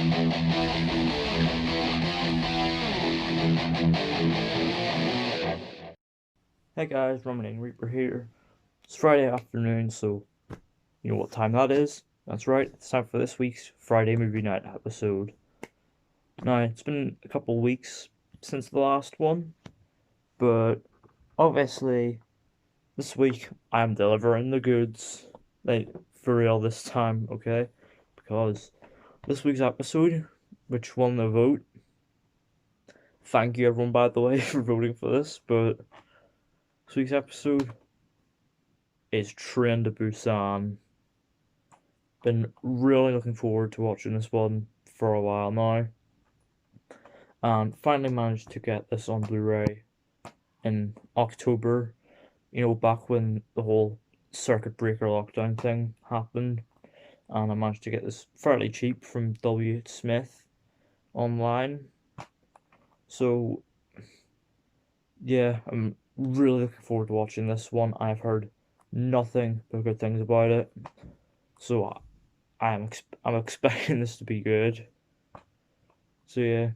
Hey guys, Roman Reaper here. It's Friday afternoon, so you know what time that is? That's right, it's time for this week's Friday Movie Night episode. Now, it's been a couple weeks since the last one, but obviously this week I'm delivering the goods. Like, for real this time, okay? Because this week's episode, which won the vote, thank you everyone by the way for voting for this, but this week's episode is Train to Busan. Been really looking forward to watching this one for a while now, and finally managed to get this on Blu-ray in October. You know, back when the whole circuit breaker lockdown thing happened, and I managed to get this fairly cheap from W. Smith online. So yeah, I'm really looking forward to watching this one. I've heard nothing but good things about it, so I'm expecting this to be good. So yeah,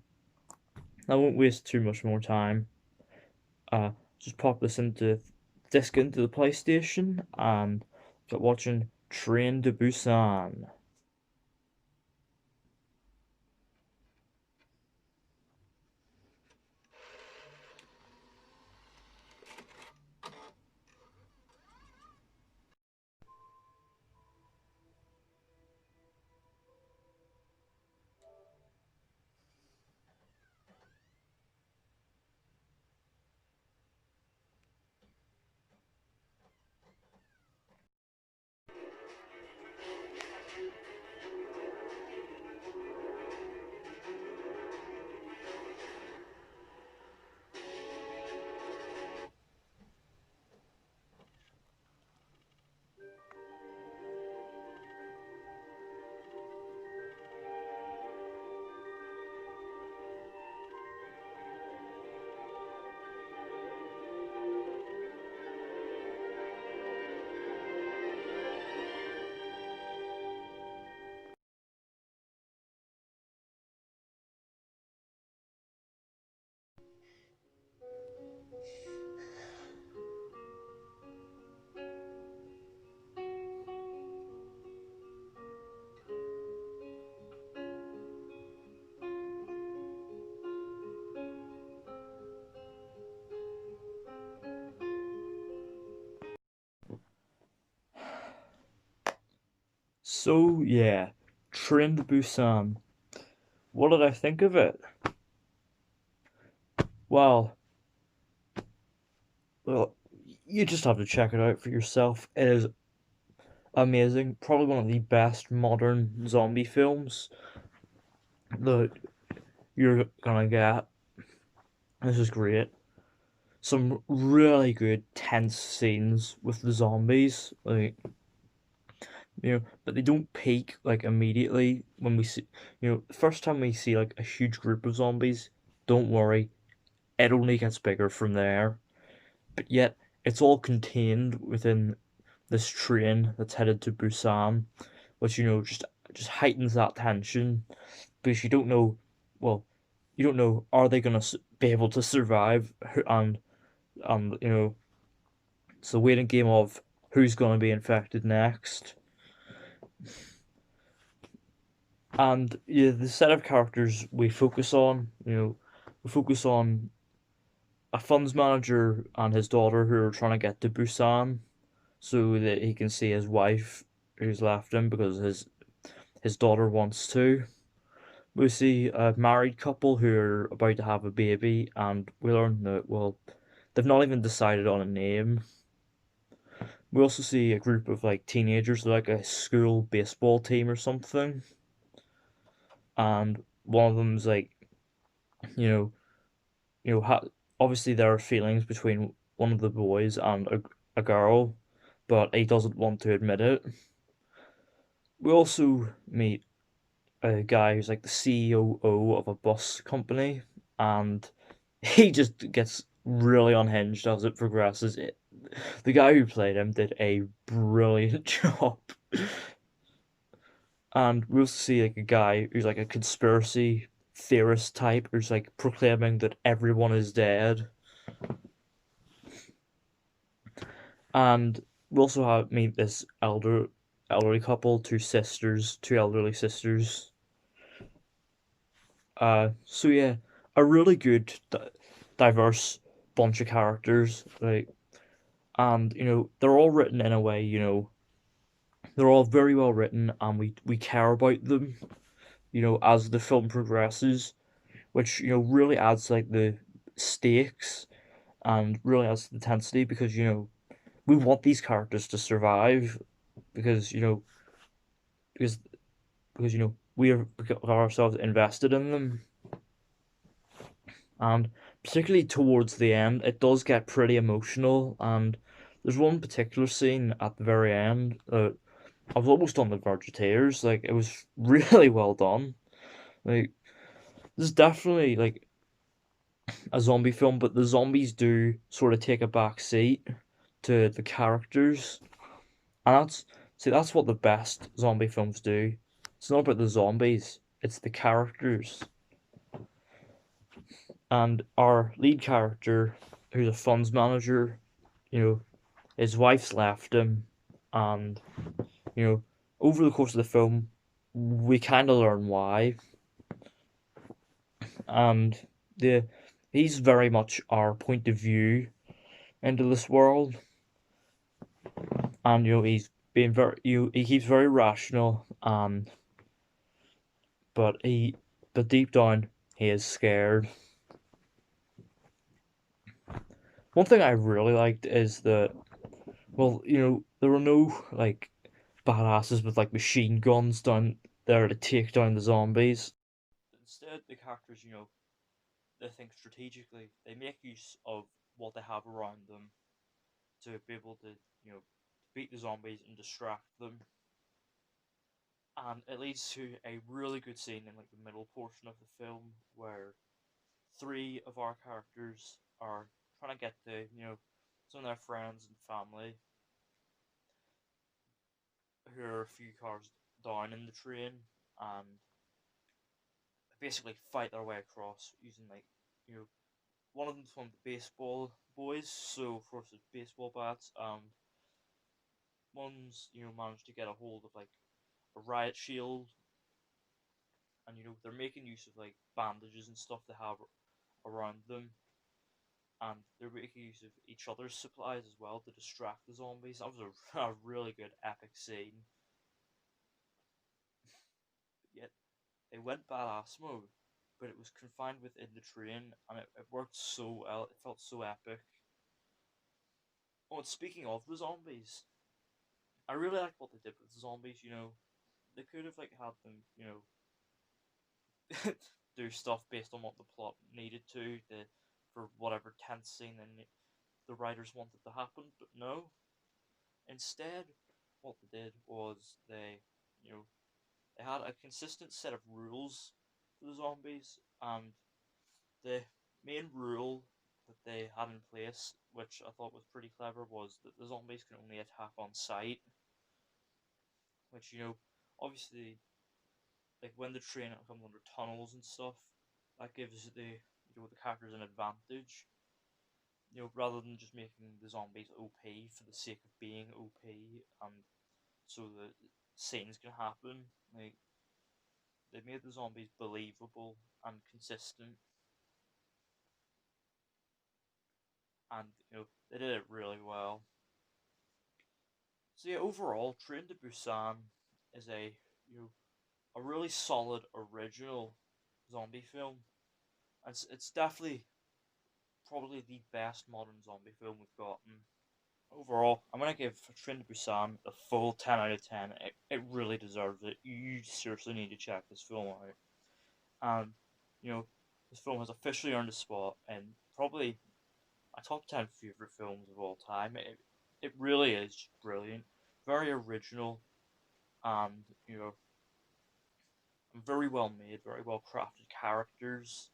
I won't waste too much more time. Just pop this into disc into the PlayStation and get watching Train to Busan. So yeah, Train to Busan. What did I think of it? Well, well, you just have to check it out for yourself. It is amazing. Probably one of the best modern zombie films that you're gonna get. This is great. Some really good tense scenes with the zombies, like but they don't peak like immediately when we see, the first time we see like a huge group of zombies. Don't worry, it only gets bigger from there. But yet, it's all contained within this train that's headed to Busan, which just heightens that tension because you don't know, well, you don't know are they gonna be able to survive, and it's the waiting game of who's gonna be infected next. And yeah, the set of characters we focus on a funds manager and his daughter who are trying to get to Busan so that he can see his wife who's left him because his daughter wants to. We see a married couple who are about to have a baby, and we learn that, well, they've not even decided on a name. We also see a group of like teenagers, like a school baseball team or something, and one of them's like, you know, obviously there are feelings between one of the boys and a girl, but he doesn't want to admit it. We also meet a guy who's like the COO of a bus company, and he just gets really unhinged as it progresses. The guy who played him did a brilliant job, And we also see like a guy who's like a conspiracy theorist type who's like proclaiming that everyone is dead. And we also have meet this elderly couple, two elderly sisters. So yeah, a really good diverse bunch of characters, like, and they're all written in a way, they're all very well written, and we care about them, as the film progresses, which really adds like the stakes and really adds the intensity because we want these characters to survive because because we are got ourselves invested in them, and particularly towards the end it does get pretty emotional, and there's one particular scene at the very end that I was almost on the verge of tears. Like, it was really well done. Like, this is definitely like a zombie film, but the zombies do sort of take a back seat to the characters, and that's what the best zombie films do. It's not about the zombies; it's the characters. And our lead character, who's a funds manager, you know, his wife's left him, and you know, over the course of the film, we kind of learn why, and the he's very much our point of view into this world, and he's being very he keeps very rational, but deep down he is scared. One thing I really liked is that, well, there were no like badasses with like machine guns down there to take down the zombies. Instead, the characters, they think strategically. They make use of what they have around them to be able to, beat the zombies and distract them. And it leads to a really good scene in like the middle portion of the film where three of our characters are trying to get to, some of their friends and family who are a few cars down in the train, and basically fight their way across using like, one of them's from the baseball boys, so of course it's baseball bats. One's managed to get a hold of like a riot shield, and they're making use of like bandages and stuff they have around them, and they're making use of each other's supplies as well to distract the zombies. That was a really good epic scene. But yet they went badass mode, but it was confined within the train, and it worked so well. It felt so epic. Oh, and speaking of the zombies, I really like what they did with the zombies. They could have like had them, do stuff based on what the plot needed for whatever tense scene and the writers wanted to happen, but no. Instead, what they did was you know, they had a consistent set of rules for the zombies, and the main rule that they had in place, which I thought was pretty clever, was that the zombies can only attack on sight. Which obviously, like when the train comes under tunnels and stuff, that gives the characters an advantage. Rather than just making the zombies OP for the sake of being OP, and so the scenes can happen. Like, they made the zombies believable and consistent, and they did it really well. So yeah, overall, Train to Busan is a really solid original zombie film. It's definitely probably the best modern zombie film we've gotten. Overall, I'm gonna give Train to Busan a full 10 out of 10. It really deserves it. You seriously need to check this film out. And you know, this film has officially earned a spot in probably my top 10 favorite films of all time. It really is brilliant, very original, and very well made, very well crafted characters,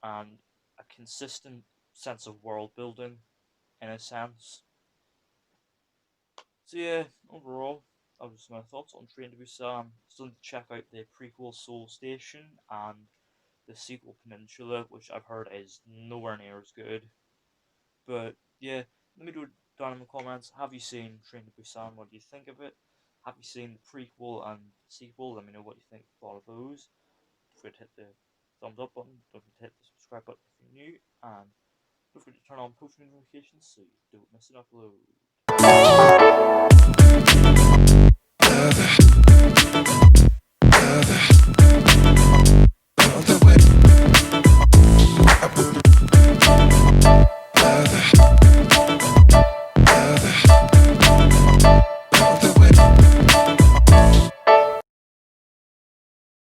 and a consistent sense of world building in a sense. So yeah, overall, that was my thoughts on Train to Busan. Still need to check out the prequel Seoul Station and the sequel Peninsula, which I've heard is nowhere near as good. But yeah, let me do down in the comments. Have you seen Train to Busan? What do you think of it? Have you seen the prequel and sequel? Let me know what you think of all of those. Don't forget to hit the thumbs up button. Don't forget to hit the subscribe button if you're new, and don't forget to turn on post notifications so you don't miss an upload.